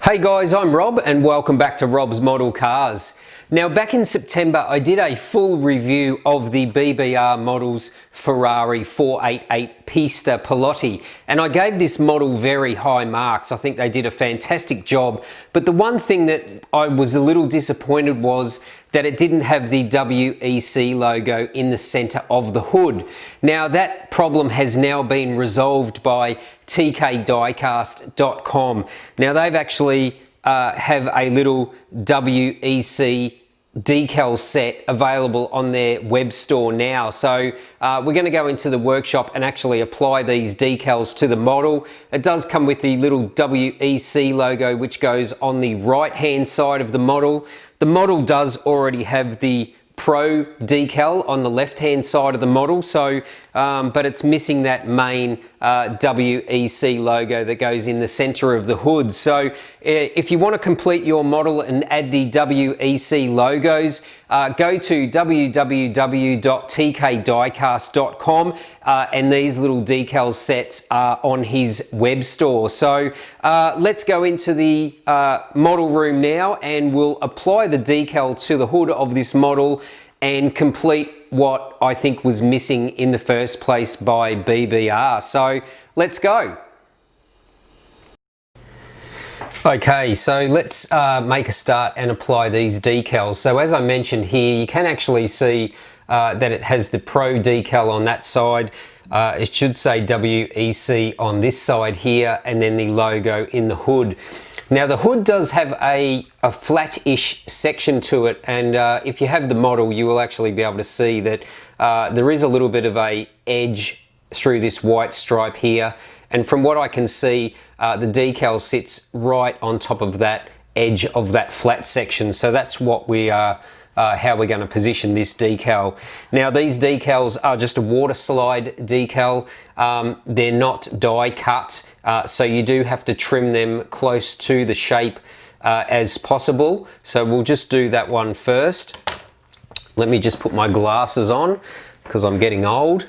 Hey guys, I'm Rob and welcome back to Rob's Model Cars. Now back in September I did a full review of the BBR models Ferrari 488 PISTA Piloti, and I gave this model very high marks. I think they did a fantastic job, but the one thing that I was a little disappointed was that it didn't have the WEC logo in the center of the hood. Now that problem has now been resolved by TKdiecast.com. Now they've actually have a little WEC decal set available on their web store now. So we're going to go into the workshop and actually apply these decals to the model. It does come with the little WEC logo which goes on the right hand side of the model. The model does already have the Pro decal on the left hand side of the model, so but it's missing that main WEC logo that goes in the center of the hood. So if you want to complete your model and add the WEC logos, go to www.TKdiecast.com and these little decal sets are on his web store. So let's go into the model room now and we'll apply the decal to the hood of this model and complete what I think was missing in the first place by BBR. So let's go. Okay, so let's make a start and apply these decals. So as I mentioned here, you can actually see that it has the Pro decal on that side. It should say WEC on this side here, and then the logo in the hood. Now the hood does have a flat-ish section to it, and if you have the model you will actually be able to see that there is a little bit of a edge through this white stripe here, and from what I can see the decal sits right on top of that edge of that flat section. So that's what we are how we're going to position this decal. Now these decals are just a water slide decal. They're not die cut, so you do have to trim them close to the shape as possible. So we'll just do that one first. Let me just put my glasses on because I'm getting old,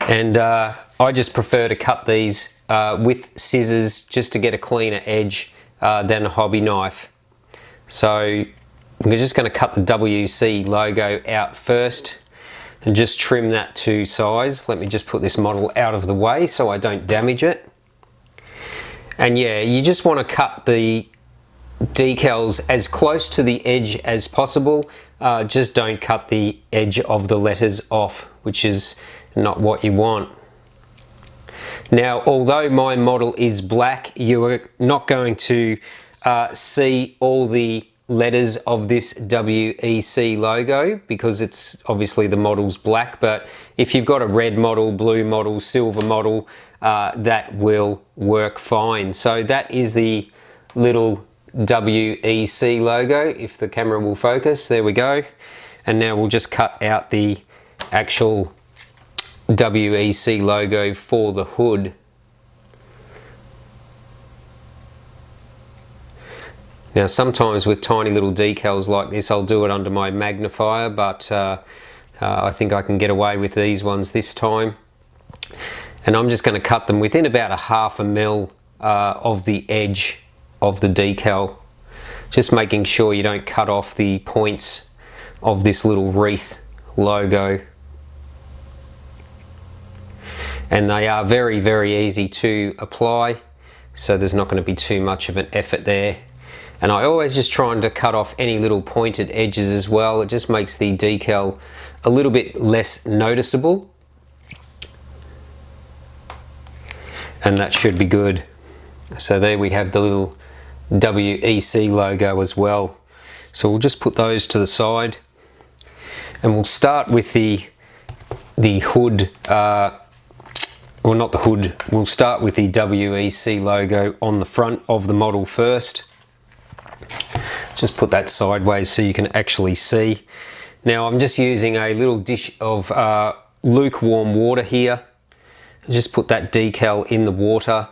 and I just prefer to cut these with scissors just to get a cleaner edge than a hobby knife. So we're just going to cut the WEC logo out first and just trim that to size. Let me just put this model out of the way so I don't damage it. And yeah, you just want to cut the decals as close to the edge as possible. Just don't cut the edge of the letters off, which is not what you want. Now, although my model is black, you are not going to see all the letters of this WEC logo because it's obviously the model's black, but if you've got a red model, blue model, silver model, that will work fine. So that is the little WEC logo, if the camera will focus. There we go. And now we'll just cut out the actual WEC logo for the hood. Now sometimes with tiny little decals like this I'll do it under my magnifier, but I think I can get away with these ones this time. And I'm just going to cut them within about 1/2 mil of the edge of the decal, just making sure you don't cut off the points of this little wreath logo. And they are very, very easy to apply, so there's not going to be too much of an effort there. And I always just trying to cut off any little pointed edges as well. It just makes the decal a little bit less noticeable. And that should be good. So there we have the little WEC logo as well. So we'll just put those to the side, and we'll start with the hood, well, not the hood, we'll start with the WEC logo on the front of the model first. Just put that sideways so you can actually see. Now I'm just using a little dish of lukewarm water here. Just put that decal in the water.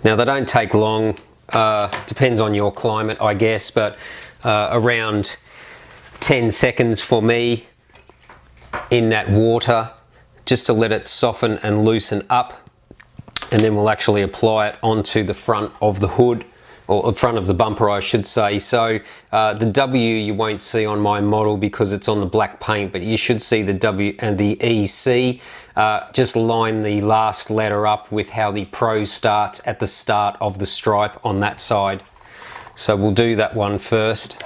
Now they don't take long, depends on your climate I guess, but around 10 seconds for me in that water, just to let it soften and loosen up. and then we'll actually apply it onto the front of the hood, or the front of the bumper I should say. So the W you won't see on my model because it's on the black paint, but you should see the W and the EC. Just line the last letter up with how the Pro starts at the start of the stripe on that side. So we'll do that one first.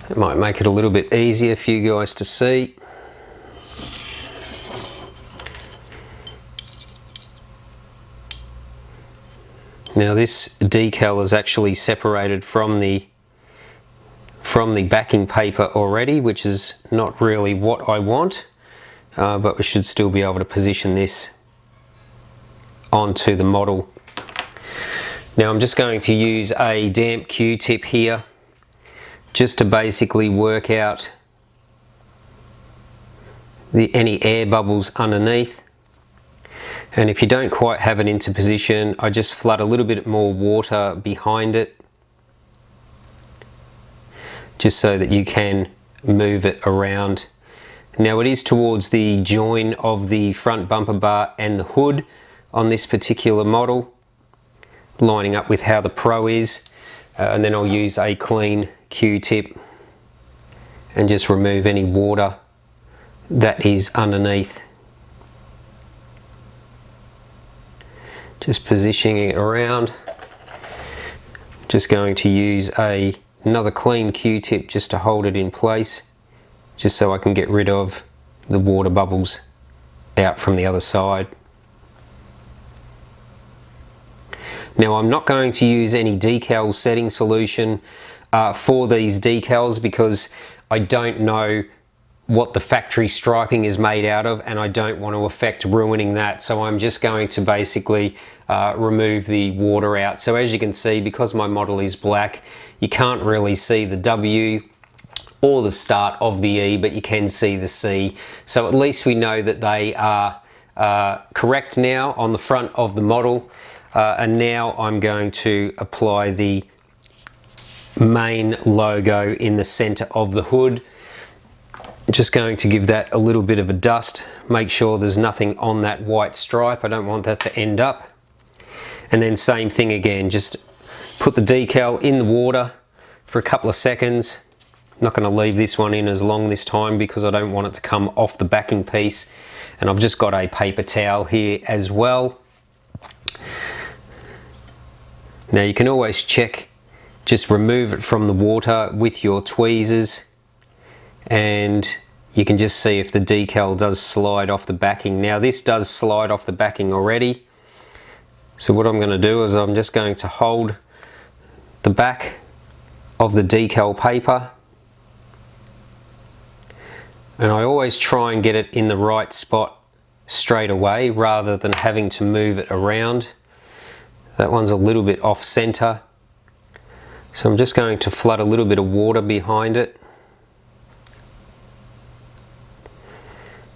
It might make it a little bit easier for you guys to see. Now this decal is actually separated from the backing paper already, which is not really what I want, but we should still be able to position this onto the model. Now I'm just going to use a damp Q-tip here just to basically work out any air bubbles underneath. And if you don't quite have it into position, I just flood a little bit more water behind it, just so that you can move it around. Now it is towards the join of the front bumper bar and the hood on this particular model, lining up with how the Pro is, and then I'll use a clean Q-tip and just remove any water that is underneath. Just positioning it around. Just going to use another clean Q-tip just to hold it in place, just so I can get rid of the water bubbles out from the other side. Now I'm not going to use any decal setting solution for these decals because I don't know what the factory striping is made out of, and I don't want to affect ruining that, so I'm just going to basically remove the water out. So as you can see, because my model is black, you can't really see the W or the start of the E, but you can see the C. So at least we know that they are correct now on the front of the model, and now I'm going to apply the main logo in the center of the hood. Just going to give that a little bit of a dust, make sure there's nothing on that white stripe. I don't want that to end up. And then same thing again, just put the decal in the water for a couple of seconds. I'm not going to leave this one in as long this time because I don't want it to come off the backing piece. And I've just got a paper towel here as well. Now you can always check, just remove it from the water with your tweezers, and you can just see if the decal does slide off the backing. Now this does slide off the backing already, so what I'm going to do is I'm just going to hold the back of the decal paper, and I always try and get it in the right spot straight away rather than having to move it around. That one's a little bit off center, so I'm just going to flood a little bit of water behind it,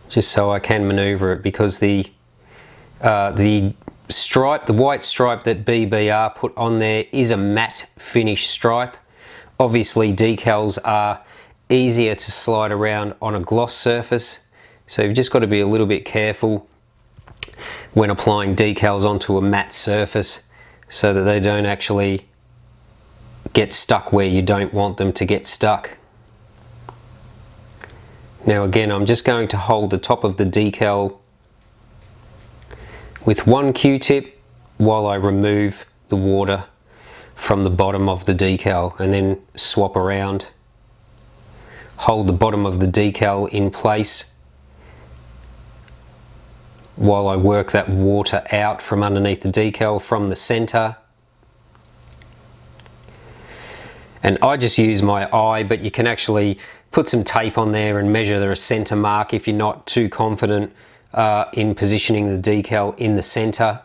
just so I can maneuver it, because the stripe, the white stripe that BBR put on there is a matte finish stripe. Obviously decals are easier to slide around on a gloss surface, so you've just got to be a little bit careful when applying decals onto a matte surface so that they don't actually get stuck where you don't want them to get stuck. Now again, I'm just going to hold the top of the decal with one Q-tip while I remove the water from the bottom of the decal, and then swap around. Hold the bottom of the decal in place while I work that water out from underneath the decal from the center. And I just use my eye, but you can actually put some tape on there and measure a center mark if you're not too confident in positioning the decal in the center.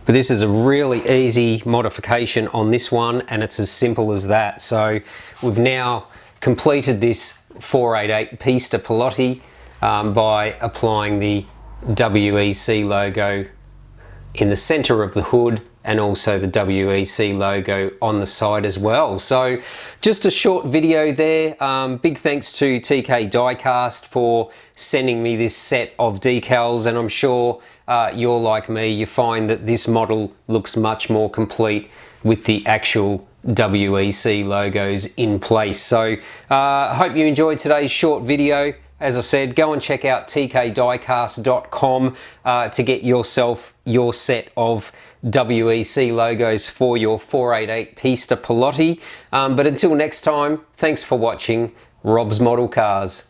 But this is a really easy modification on this one, and it's as simple as that. So we've now completed this 488 PISTA Piloti by applying the WEC logo in the center of the hood, and also the WEC logo on the side as well. So just a short video there. Big thanks to TK Diecast for sending me this set of decals, and I'm sure you're like me, you find that this model looks much more complete with the actual WEC logos in place. So I hope you enjoyed today's short video. As I said, go and check out tkdiecast.com to get yourself your set of WEC logos for your 488 PISTA Piloti. But until next time, thanks for watching Rob's Model Cars.